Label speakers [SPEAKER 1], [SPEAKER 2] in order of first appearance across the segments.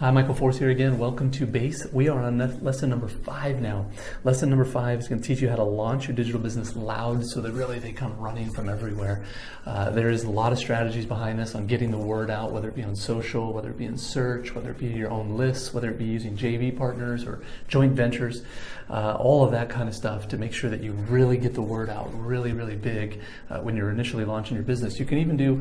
[SPEAKER 1] Hi, Michael Force here again. Welcome to BASE. We are on lesson number 5 now. Lesson number 5 is going to teach you how to launch your digital business loud so that really they come running from everywhere. There is a lot of strategies behind this on getting the word out, whether it be on social, whether it be in search, whether it be your own lists, whether it be using JV partners or joint ventures, all of that kind of stuff to make sure that you really get the word out really, really big when you're initially launching your business. You can even do,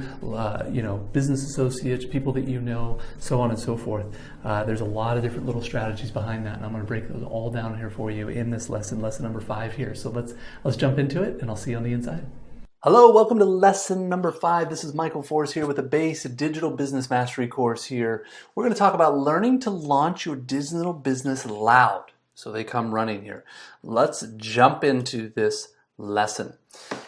[SPEAKER 1] business associates, people that you know, so on and so forth. There's a lot of different little strategies behind that, and I'm going to break those all down here for you in this lesson number 5 here. So let's jump into it, and I'll see you on the inside. Hello, welcome to lesson number 5. This is Michael Force here with a BASE Digital Business Mastery course here. We're going to talk about learning to launch your digital business loud so they come running here. Let's jump into this lesson.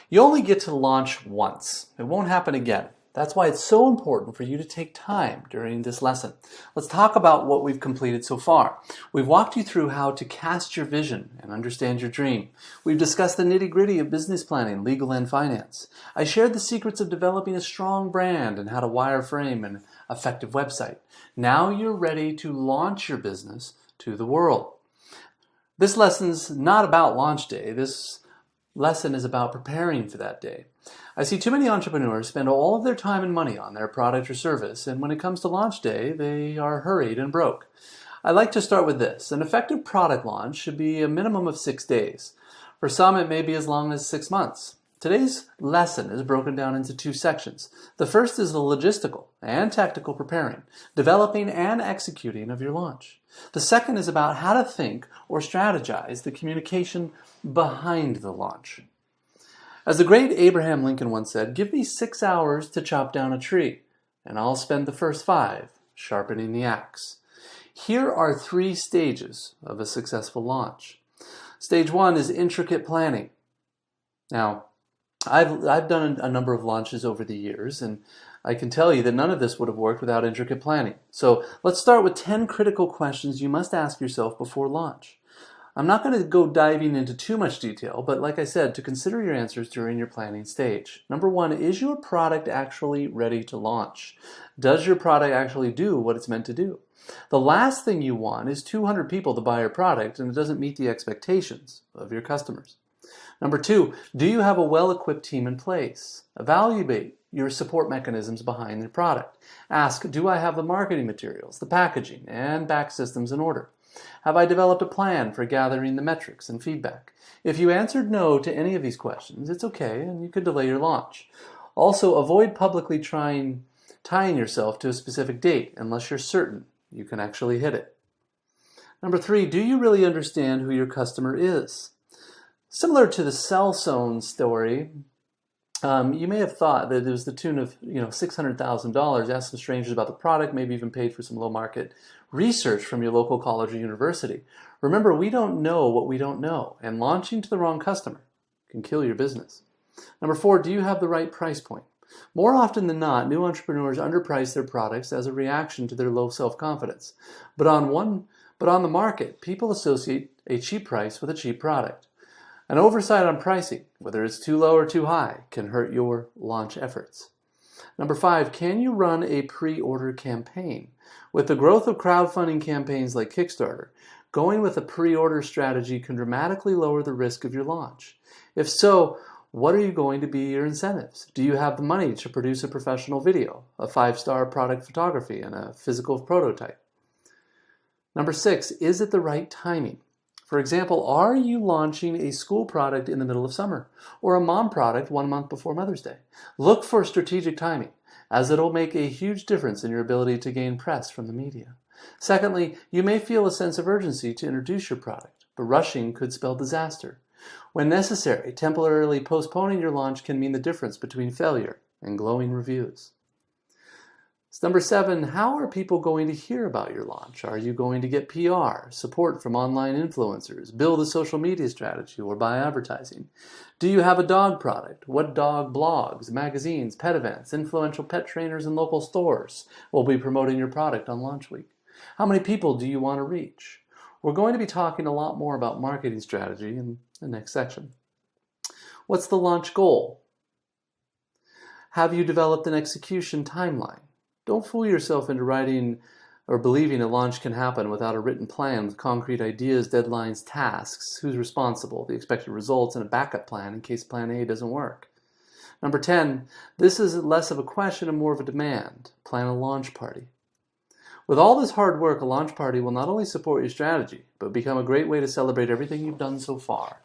[SPEAKER 1] You only get to launch once. It won't happen again. That's why it's so important for you to take time during this lesson. Let's talk about what we've completed so far. We've walked you through how to cast your vision and understand your dream. We've discussed the nitty-gritty of business planning, legal, and finance. I shared the secrets of developing a strong brand and how to wireframe an effective website. Now you're ready to launch your business to the world. This lesson's not about launch day. This lesson is about preparing for that day. I see too many entrepreneurs spend all of their time and money on their product or service, and when it comes to launch day, they are hurried and broke. I like to start with this. An effective product launch should be a minimum of 6 days. For some, it may be as long as 6 months. Today's lesson is broken down into 2 sections. The first is the logistical and tactical preparing, developing and executing of your launch. The second is about how to think or strategize the communication behind the launch. As the great Abraham Lincoln once said, "Give me 6 hours to chop down a tree, and I'll spend the first 5 sharpening the axe." Here are 3 stages of a successful launch. Stage 1 is intricate planning. Now, I've done a number of launches over the years, and I can tell you that none of this would have worked without intricate planning. So let's start with 10 critical questions you must ask yourself before launch. I'm not going to go diving into too much detail, but like I said, to consider your answers during your planning stage. Number 1, is your product actually ready to launch? Does your product actually do what it's meant to do? The last thing you want is 200 people to buy your product and it doesn't meet the expectations of your customers. Number 2, do you have a well-equipped team in place? Evaluate your support mechanisms behind the product. Ask, do I have the marketing materials, the packaging, and back systems in order? Have I developed a plan for gathering the metrics and feedback? If you answered no to any of these questions, it's okay and you could delay your launch. Also, avoid publicly tying yourself to a specific date unless you're certain you can actually hit it. Number 3, do you really understand who your customer is? Similar to the cell phone story, you may have thought that it was the tune of $600,000, asked some strangers about the product, maybe even paid for some low market research from your local college or university. Remember, we don't know what we don't know, and launching to the wrong customer can kill your business. Number 4, do you have the right price point? More often than not, new entrepreneurs underprice their products as a reaction to their low self-confidence. But on the market, people associate a cheap price with a cheap product. An oversight on pricing, whether it's too low or too high, can hurt your launch efforts. Number 5, can you run a pre-order campaign? With the growth of crowdfunding campaigns like Kickstarter, going with a pre-order strategy can dramatically lower the risk of your launch. If so, what are going to be your incentives? Do you have the money to produce a professional video, a 5-star product photography, and a physical prototype? Number 6, is it the right timing? For example, are you launching a school product in the middle of summer or a mom product 1 month before Mother's Day? Look for strategic timing, as it'll make a huge difference in your ability to gain press from the media. Secondly, you may feel a sense of urgency to introduce your product, but rushing could spell disaster. When necessary, temporarily postponing your launch can mean the difference between failure and glowing reviews. Number 7, how are people going to hear about your launch? Are you going to get PR, support from online influencers, build a social media strategy, or buy advertising? Do you have a dog product? What dog blogs, magazines, pet events, influential pet trainers, and local stores will be promoting your product on launch week? How many people do you want to reach? We're going to be talking a lot more about marketing strategy in the next section. What's the launch goal? Have you developed an execution timeline? Don't fool yourself into writing or believing a launch can happen without a written plan with concrete ideas, deadlines, tasks, who's responsible, the expected results, and a backup plan in case plan A doesn't work. Number 10, this is less of a question and more of a demand. Plan a launch party. With all this hard work, a launch party will not only support your strategy, but become a great way to celebrate everything you've done so far.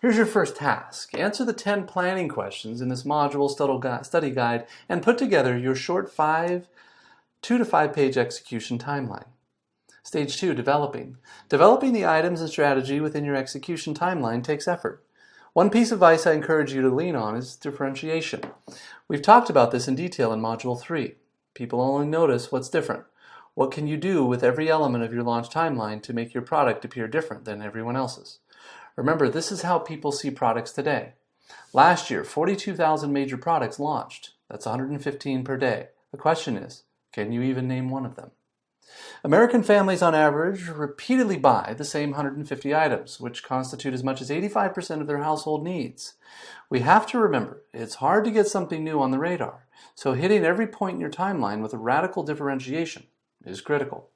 [SPEAKER 1] Here's your first task. Answer the 10 planning questions in this module study guide and put together your short 2 to 5 page execution timeline. Stage 2, developing. Developing the items and strategy within your execution timeline takes effort. One piece of advice I encourage you to lean on is differentiation. We've talked about this in detail in Module 3. People only notice what's different. What can you do with every element of your launch timeline to make your product appear different than everyone else's? Remember, this is how people see products today. Last year, 42,000 major products launched. That's 115 per day. The question is, can you even name one of them? American families on average repeatedly buy the same 150 items, which constitute as much as 85% of their household needs. We have to remember, it's hard to get something new on the radar, so hitting every point in your timeline with a radical differentiation is critical.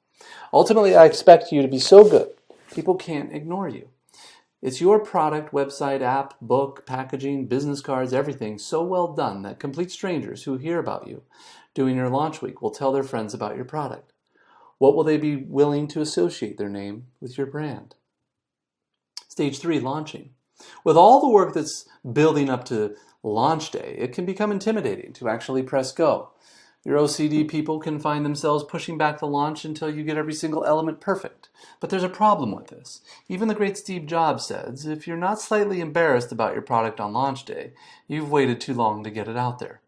[SPEAKER 1] Ultimately, I expect you to be so good, people can't ignore you. It's your product, website, app, book, packaging, business cards, everything so well done that complete strangers who hear about you doing your launch week will tell their friends about your product. What will they be willing to associate their name with your brand? Stage 3, launching. With all the work that's building up to launch day, it can become intimidating to actually press go. Your OCD people can find themselves pushing back the launch until you get every single element perfect. But there's a problem with this. Even the great Steve Jobs says, if you're not slightly embarrassed about your product on launch day, you've waited too long to get it out there.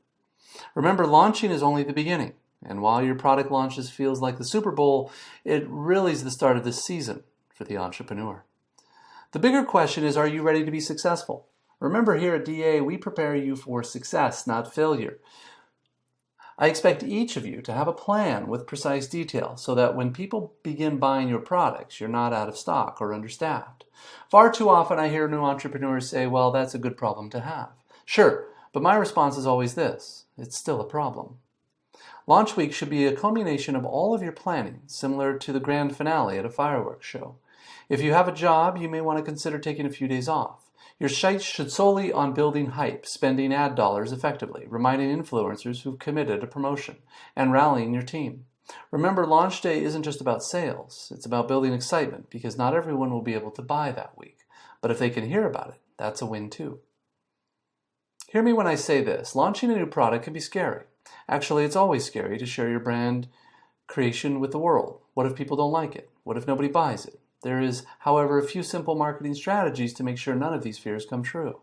[SPEAKER 1] Remember, launching is only the beginning. And while your product launches feels like the Super Bowl, it really is the start of the season for the entrepreneur. The bigger question is, are you ready to be successful? Remember, here at DA, we prepare you for success, not failure. I expect each of you to have a plan with precise detail so that when people begin buying your products, you're not out of stock or understaffed. Far too often I hear new entrepreneurs say, well, that's a good problem to have. Sure, but my response is always this: it's still a problem. Launch week should be a culmination of all of your planning, similar to the grand finale at a fireworks show. If you have a job, you may want to consider taking a few days off. Your site should solely on building hype, spending ad dollars effectively, reminding influencers who've committed a promotion, and rallying your team. Remember, launch day isn't just about sales. It's about building excitement, because not everyone will be able to buy that week. But if they can hear about it, that's a win too. Hear me when I say this. Launching a new product can be scary. Actually, it's always scary to share your brand creation with the world. What if people don't like it? What if nobody buys it? There is, however, a few simple marketing strategies to make sure none of these fears come true.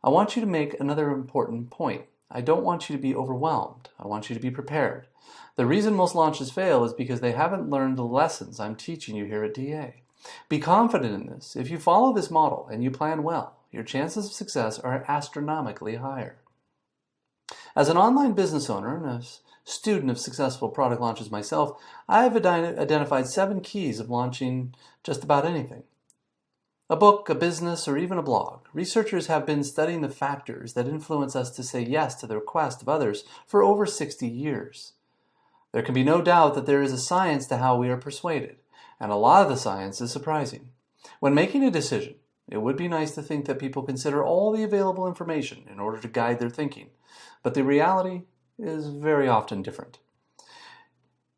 [SPEAKER 1] I want you to make another important point. I don't want you to be overwhelmed. I want you to be prepared. The reason most launches fail is because they haven't learned the lessons I'm teaching you here at DA. Be confident in this. If you follow this model and you plan well, your chances of success are astronomically higher. As an online business owner and a student of successful product launches myself, I have identified 7 keys of launching just about anything. A book, a business, or even a blog. Researchers have been studying the factors that influence us to say yes to the request of others for over 60 years. There can be no doubt that there is a science to how we are persuaded, and a lot of the science is surprising. When making a decision, it would be nice to think that people consider all the available information in order to guide their thinking, but the reality is very often different.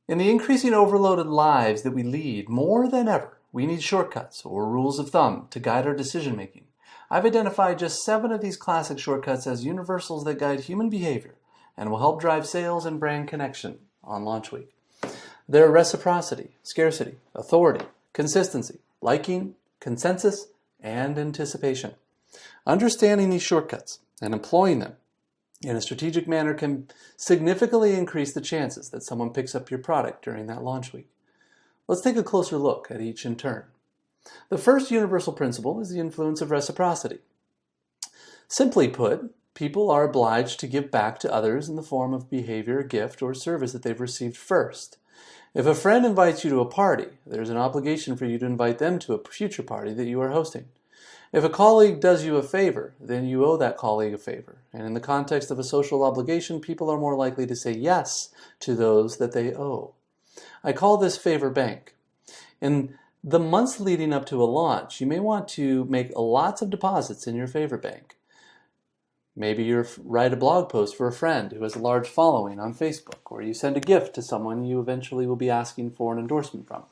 [SPEAKER 1] In the increasing overloaded lives that we lead, more than ever, we need shortcuts or rules of thumb to guide our decision making. I've identified just 7 of these classic shortcuts as universals that guide human behavior and will help drive sales and brand connection on launch week. They're reciprocity, scarcity, authority, consistency, liking, consensus, and anticipation. Understanding these shortcuts and employing them in a strategic manner can significantly increase the chances that someone picks up your product during that launch week. Let's take a closer look at each in turn. The first universal principle is the influence of reciprocity. Simply put, people are obliged to give back to others in the form of behavior, gift, or service that they've received first. If a friend invites you to a party, there's an obligation for you to invite them to a future party that you are hosting. If a colleague does you a favor, then you owe that colleague a favor. And in the context of a social obligation, people are more likely to say yes to those that they owe. I call this favor bank. In the months leading up to a launch, you may want to make lots of deposits in your favor bank. Maybe you write a blog post for a friend who has a large following on Facebook, or you send a gift to someone you eventually will be asking for an endorsement from.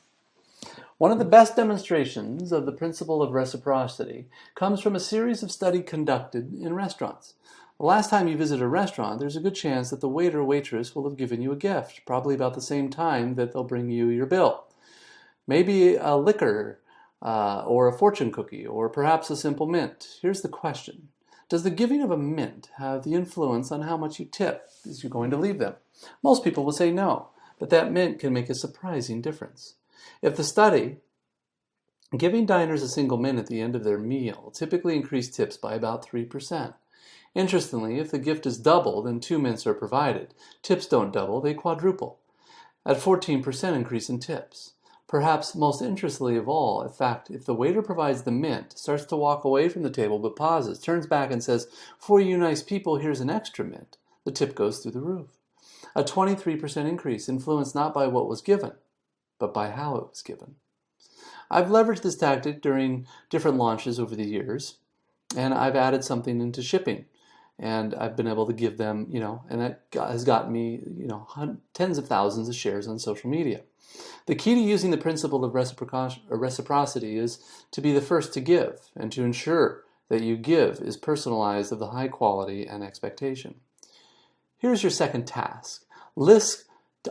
[SPEAKER 1] One of the best demonstrations of the principle of reciprocity comes from a series of studies conducted in restaurants. The last time you visit a restaurant, there's a good chance that the waiter or waitress will have given you a gift, probably about the same time that they'll bring you your bill. Maybe a liquor or a fortune cookie, or perhaps a simple mint. Here's the question. Does the giving of a mint have the influence on how much you tip as you're going to leave them? Most people will say no, but that mint can make a surprising difference. If the study, giving diners a single mint at the end of their meal, typically increased tips by about 3%. Interestingly, if the gift is doubled and 2 mints are provided, tips don't double, they quadruple, at 14% increase in tips. Perhaps most interestingly of all, in fact, if the waiter provides the mint, starts to walk away from the table but pauses, turns back and says, "For you nice people, here's an extra mint," the tip goes through the roof. A 23% increase, influenced not by what was given, but by how it was given. I've leveraged this tactic during different launches over the years, and I've added something into shipping. And I've been able to give them, and that has gotten me, tens of thousands of shares on social media. The key to using the principle of reciprocity is to be the first to give, and to ensure that you give is personalized of the high quality and expectation. Here's your second task. List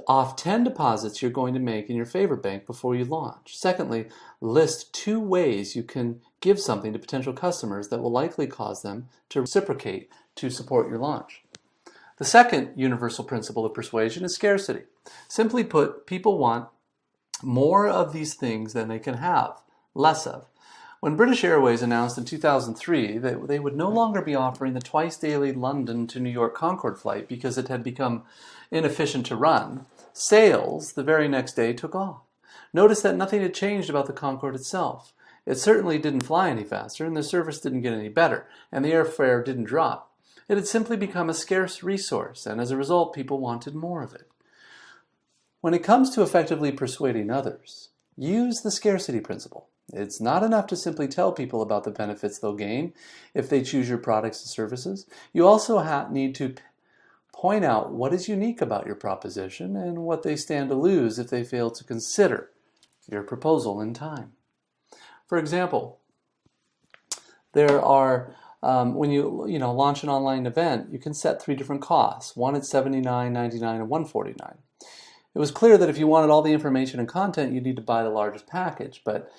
[SPEAKER 1] off 10 deposits you're going to make in your favor bank before you launch. Secondly, list 2 ways you can give something to potential customers that will likely cause them to reciprocate to support your launch. The second universal principle of persuasion is scarcity. Simply put, people want more of these things than they can have less of. When British Airways announced in 2003 that they would no longer be offering the twice daily London to New York Concorde flight because it had become inefficient to run, sales the very next day took off. Notice that nothing had changed about the Concorde itself. It certainly didn't fly any faster, and the service didn't get any better, and the airfare didn't drop. It had simply become a scarce resource, and as a result, people wanted more of it. When it comes to effectively persuading others, use the scarcity principle. It's not enough to simply tell people about the benefits they'll gain if they choose your products and services. You also need to point out what is unique about your proposition and what they stand to lose if they fail to consider your proposal in time. For example, there are when you launch an online event, you can set 3 different costs. One at $79.99 and $149. It was clear that if you wanted all the information and content, you'd need to buy the largest package. But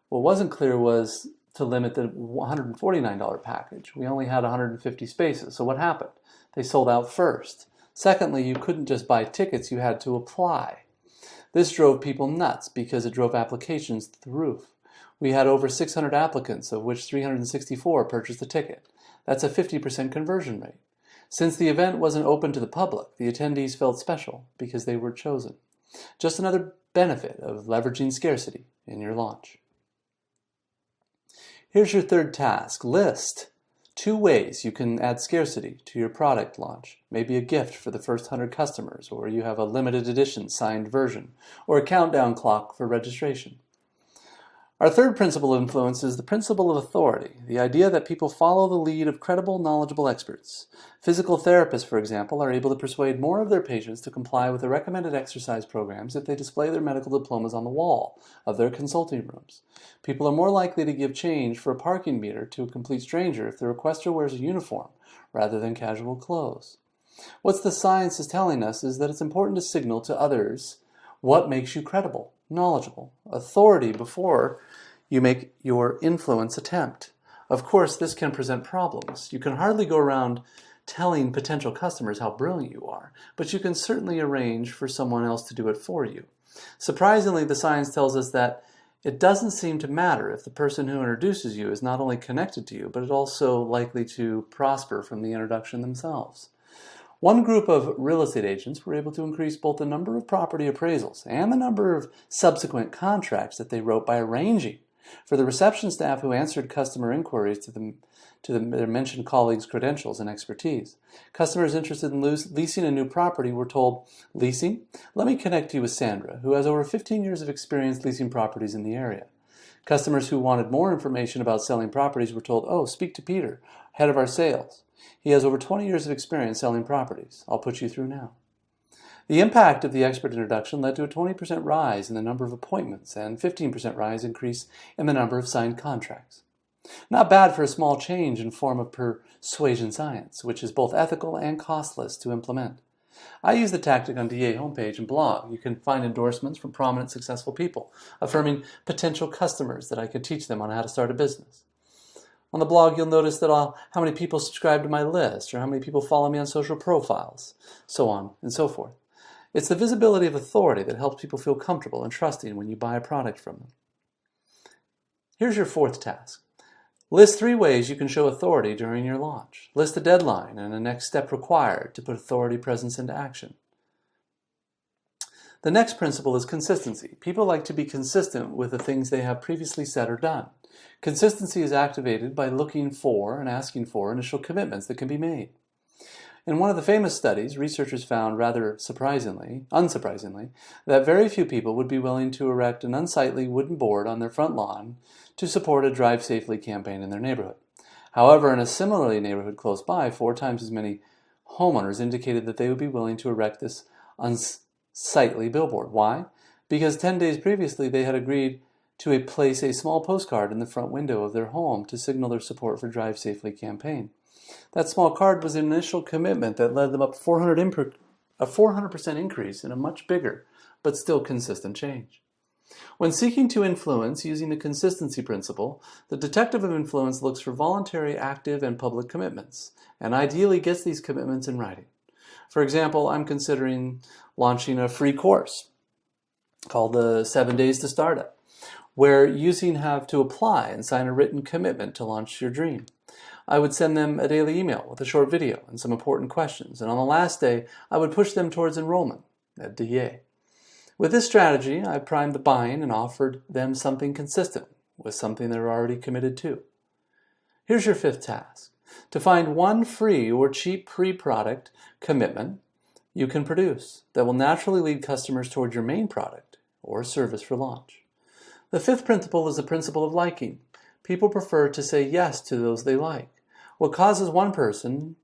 [SPEAKER 1] what wasn't clear was to limit the $149 package. We only had 150 spaces. So what happened? They sold out first. Secondly, you couldn't just buy tickets, you had to apply. This drove people nuts because it drove applications to the roof. We had over 600 applicants, of which 364 purchased a ticket. That's a 50% conversion rate. Since the event wasn't open to the public, the attendees felt special because they were chosen. Just another benefit of leveraging scarcity in your launch. Here's your third task. List 2 ways you can add scarcity to your product launch. Maybe a gift for the first 100 customers, or you have a limited edition signed version, or a countdown clock for registration. Our third principle of influence is the principle of authority, the idea that people follow the lead of credible, knowledgeable experts. Physical therapists, for example, are able to persuade more of their patients to comply with the recommended exercise programs if they display their medical diplomas on the wall of their consulting rooms. People are more likely to give change for a parking meter to a complete stranger if the requester wears a uniform rather than casual clothes. What the science is telling us is that it's important to signal to others what makes you credible, knowledgeable, authority before you make your influence attempt. Of course, this can present problems. You can hardly go around telling potential customers how brilliant you are, but you can certainly arrange for someone else to do it for you. Surprisingly, the science tells us that it doesn't seem to matter if the person who introduces you is not only connected to you, but is also likely to prosper from the introduction themselves. One group of real estate agents were able to increase both the number of property appraisals and the number of subsequent contracts that they wrote by arranging For the reception staff who answered customer inquiries to their mentioned colleagues' credentials and expertise. Customers interested in leasing a new property were told, "Leasing? Let me connect you with Sandra, who has over 15 years of experience leasing properties in the area." Customers who wanted more information about selling properties were told, "Oh, speak to Peter, head of our sales. He has over 20 years of experience selling properties. I'll put you through now." The impact of the expert introduction led to a 20% rise in the number of appointments and 15% rise increase in the number of signed contracts. Not bad for a small change in form of persuasion science, which is both ethical and costless to implement. I use the tactic on DA homepage and blog. You can find endorsements from prominent successful people, affirming potential customers that I could teach them on how to start a business. On the blog, you'll notice that how many people subscribe to my list, or how many people follow me on social profiles, so on and so forth. It's the visibility of authority that helps people feel comfortable and trusting when you buy a product from them. Here's your fourth task. List 3 ways you can show authority during your launch. List a deadline and a next step required to put authority presence into action. The next principle is consistency. People like to be consistent with the things they have previously said or done. Consistency is activated by looking for and asking for initial commitments that can be made. In one of the famous studies, researchers found, rather unsurprisingly, that very few people would be willing to erect an unsightly wooden board on their front lawn to support a Drive Safely campaign in their neighborhood. However, in a similarly neighborhood close by, 4 times as many homeowners indicated that they would be willing to erect this unsightly billboard. Why? Because 10 days previously they had agreed to place a small postcard in the front window of their home to signal their support for Drive Safely campaign. That small card was an initial commitment that led them up a 400% increase in a much bigger, but still consistent change. When seeking to influence using the consistency principle, the detective of influence looks for voluntary, active, and public commitments, and ideally gets these commitments in writing. For example, I'm considering launching a free course called the 7 Days to Startup, where users have to apply and sign a written commitment to launch your dream. I would send them a daily email with a short video and some important questions, and on the last day, I would push them towards enrollment at DA. With this strategy, I primed the buying and offered them something consistent with something they're already committed to. Here's your 5th task. To find one free or cheap pre-product commitment you can produce that will naturally lead customers toward your main product or service for launch. The 5th principle is the principle of liking. People prefer to say yes to those they like. What causes one person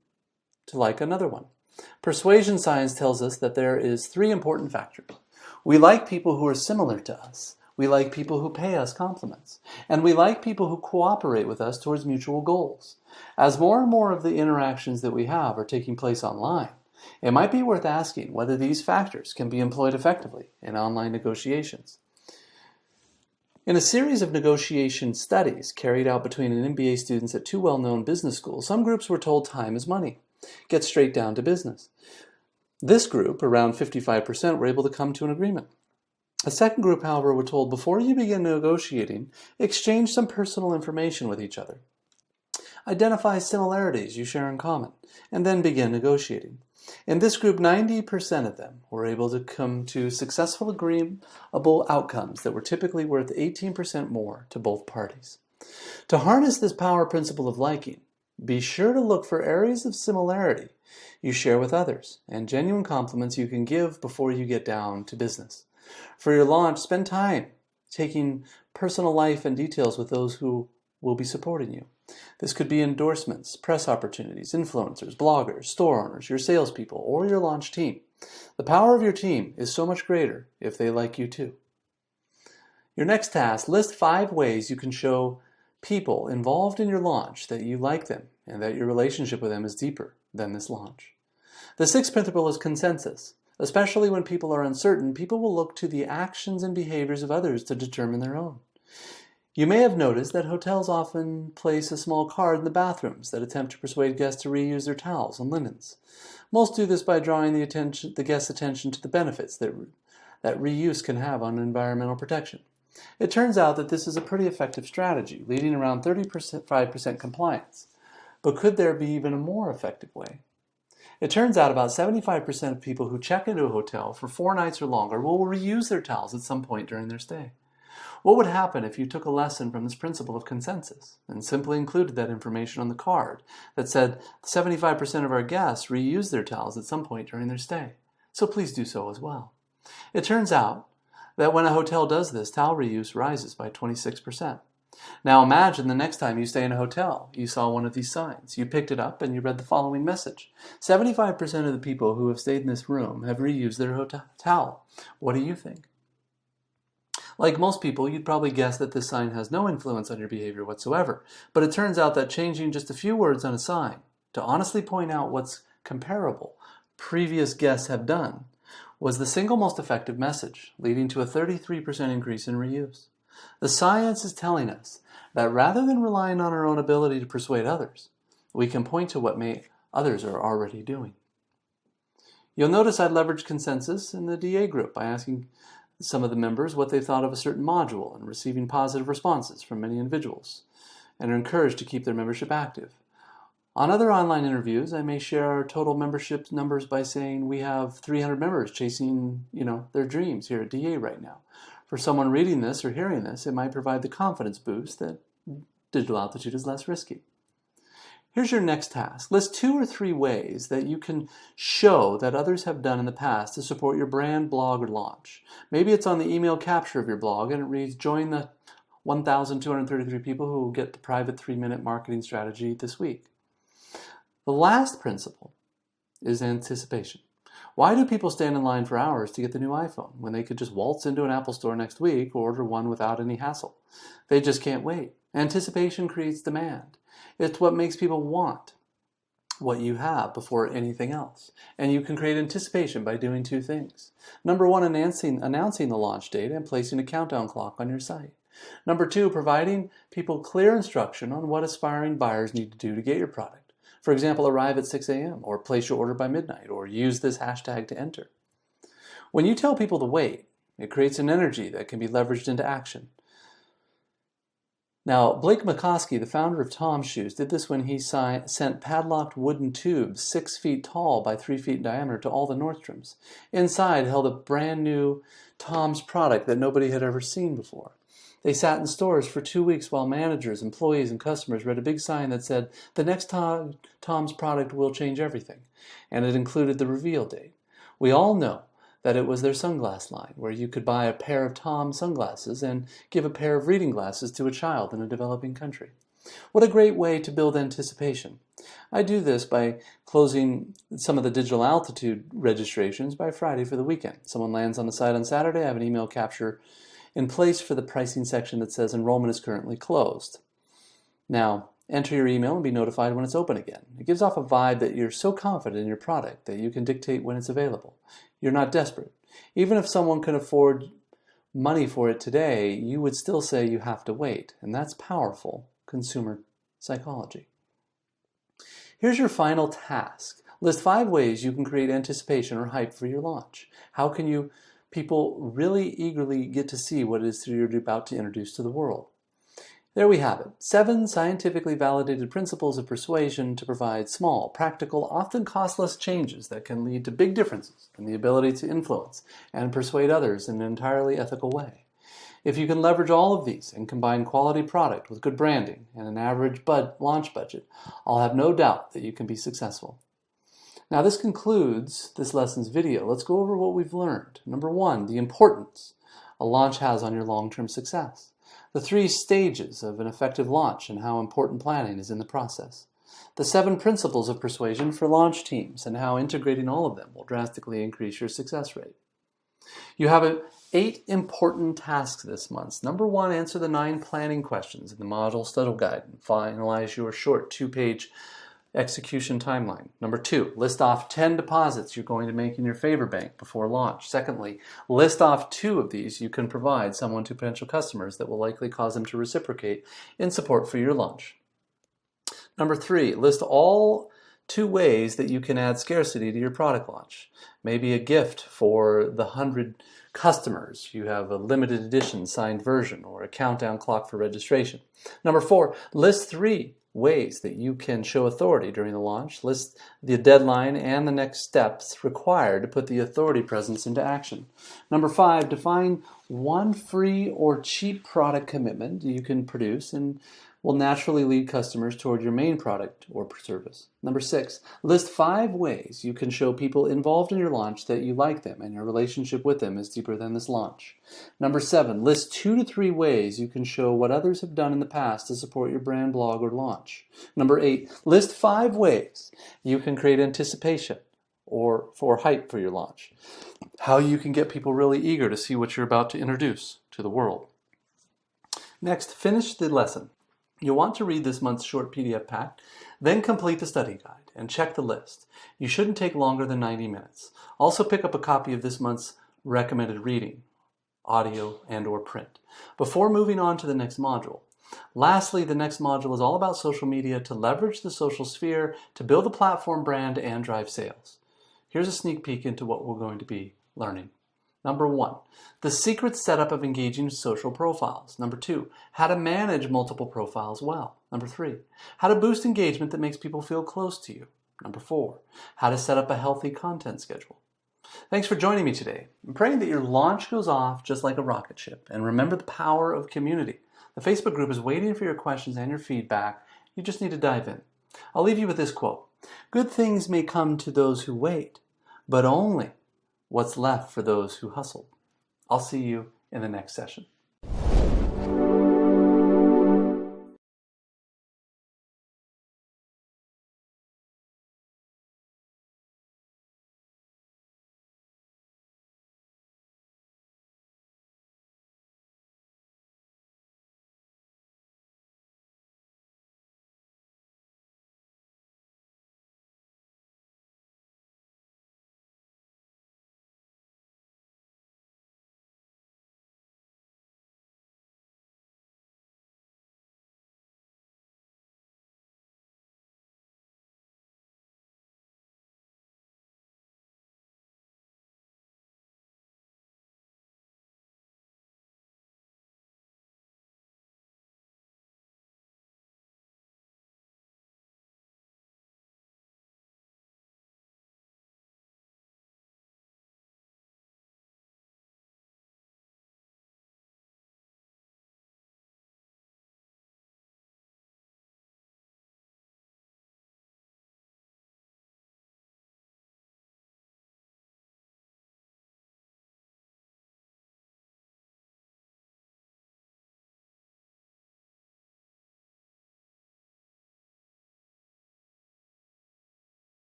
[SPEAKER 1] to like another one? Persuasion science tells us that there is 3 important factors. We like people who are similar to us. We like people who pay us compliments. And we like people who cooperate with us towards mutual goals. As more and more of the interactions that we have are taking place online, it might be worth asking whether these factors can be employed effectively in online negotiations. In a series of negotiation studies carried out between MBA students at 2 well-known business schools, some groups were told time is money. Get straight down to business. This group, around 55%, were able to come to an agreement. A second group, however, were told before you begin negotiating, exchange some personal information with each other. Identify similarities you share in common, and then begin negotiating. In this group, 90% of them were able to come to successful agreeable outcomes that were typically worth 18% more to both parties. To harness this power principle of liking, be sure to look for areas of similarity you share with others and genuine compliments you can give before you get down to business. For your launch, spend time taking personal life and details with those who will be supporting you. This could be endorsements, press opportunities, influencers, bloggers, store owners, your salespeople, or your launch team. The power of your team is so much greater if they like you too. Your next task, list 5 ways you can show people involved in your launch that you like them and that your relationship with them is deeper than this launch. The 6th principle is consensus. Especially when people are uncertain, people will look to the actions and behaviors of others to determine their own. You may have noticed that hotels often place a small card in the bathrooms that attempt to persuade guests to reuse their towels and linens. Most do this by drawing the guest's attention to the benefits that reuse can have on environmental protection. It turns out that this is a pretty effective strategy, leading around 35% compliance. But could there be even a more effective way? It turns out about 75% of people who check into a hotel for 4 nights or longer will reuse their towels at some point during their stay. What would happen if you took a lesson from this principle of consensus and simply included that information on the card that said 75% of our guests reuse their towels at some point during their stay? So please do so as well. It turns out that when a hotel does this, towel reuse rises by 26%. Now imagine the next time you stay in a hotel, you saw one of these signs. You picked it up and you read the following message. 75% of the people who have stayed in this room have reused their hotel towel. What do you think? Like most people, you'd probably guess that this sign has no influence on your behavior whatsoever. But it turns out that changing just a few words on a sign to honestly point out what's comparable previous guests have done was the single most effective message, leading to a 33% increase in reuse. The science is telling us that rather than relying on our own ability to persuade others, we can point to what others are already doing. You'll notice I leveraged consensus in the DA group by asking some of the members what they thought of a certain module and receiving positive responses from many individuals, and are encouraged to keep their membership active. On other online interviews, I may share our total membership numbers by saying we have 300 members chasing, their dreams here at DA right now. For someone reading this or hearing this, it might provide the confidence boost that digital altitude is less risky. Here's your next task. List 2 or 3 ways that you can show that others have done in the past to support your brand, blog, or launch. Maybe it's on the email capture of your blog and it reads, join the 1,233 people who will get the private 3-minute marketing strategy this week. The last principle is anticipation. Why do people stand in line for hours to get the new iPhone when they could just waltz into an Apple store next week or order one without any hassle? They just can't wait. Anticipation creates demand. It's what makes people want what you have before anything else. And you can create anticipation by doing 2 things. Number 1, announcing the launch date and placing a countdown clock on your site. Number 2, providing people clear instruction on what aspiring buyers need to do to get your product. For example, arrive at 6 a.m. or place your order by midnight or use this hashtag to enter. When you tell people to wait, it creates an energy that can be leveraged into action. Now, Blake McCoskey, the founder of Tom's Shoes, did this when he sent padlocked wooden tubes 6 feet tall by 3 feet in diameter to all the Nordstroms. Inside held a brand new Tom's product that nobody had ever seen before. They sat in stores for 2 weeks while managers, employees, and customers read a big sign that said, the next Tom's product will change everything. And it included the reveal date. We all know that it was their sunglass line, where you could buy a pair of Tom sunglasses and give a pair of reading glasses to a child in a developing country. What a great way to build anticipation. I do this by closing some of the digital altitude registrations by Friday for the weekend. Someone lands on the site on Saturday, I have an email capture in place for the pricing section that says enrollment is currently closed. Now, enter your email and be notified when it's open again. It gives off a vibe that you're so confident in your product that you can dictate when it's available. You're not desperate. Even if someone can afford money for it today, you would still say you have to wait, and that's powerful consumer psychology. Here's your final task. List 5 ways you can create anticipation or hype for your launch. How can people really eagerly get to see what it is that you're about to introduce to the world? There we have it. 7 scientifically validated principles of persuasion to provide small, practical, often costless changes that can lead to big differences in the ability to influence and persuade others in an entirely ethical way. If you can leverage all of these and combine quality product with good branding and an average launch budget, I'll have no doubt that you can be successful. Now this concludes this lesson's video. Let's go over what we've learned. Number 1, the importance a launch has on your long-term success. The 3 stages of an effective launch and how important planning is in the process. The 7 principles of persuasion for launch teams and how integrating all of them will drastically increase your success rate. You have 8 important tasks this month. Number 1, answer the 9 planning questions in the module study guide and finalize your short 2-page execution timeline. Number 2, list off 10 deposits you're going to make in your favor bank before launch. Secondly, list off 2 of these you can provide someone to potential customers that will likely cause them to reciprocate in support for your launch. Number 3, list all 2 ways that you can add scarcity to your product launch. Maybe a gift for the 100 customers. You have a limited edition signed version or a countdown clock for registration. Number 4, list 3 ways that you can show authority during the launch. List the deadline and the next steps required to put the authority presence into action. Number 5, define one free or cheap product commitment you can produce and will naturally lead customers toward your main product or service. Number 6, list 5 ways you can show people involved in your launch that you like them and your relationship with them is deeper than this launch. Number 7, list 2 to 3 ways you can show what others have done in the past to support your brand, blog, or launch. Number 8, list 5 ways you can create anticipation or for hype for your launch. How you can get people really eager to see what you're about to introduce to the world. Next, finish the lesson. You'll want to read this month's short PDF pack, then complete the study guide and check the list. You shouldn't take longer than 90 minutes. Also pick up a copy of this month's recommended reading, audio and/or print, before moving on to the next module. Lastly, the next module is all about social media to leverage the social sphere to build a platform brand and drive sales. Here's a sneak peek into what we're going to be learning. Number 1, the secret setup of engaging social profiles. Number 2, how to manage multiple profiles well. Number 3, how to boost engagement that makes people feel close to you. Number 4, how to set up a healthy content schedule. Thanks for joining me today. I'm praying that your launch goes off just like a rocket ship. And remember the power of community. The Facebook group is waiting for your questions and your feedback. You just need to dive in. I'll leave you with this quote. Good things may come to those who wait, but only what's left for those who hustle. I'll see you in the next session.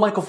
[SPEAKER 1] Michael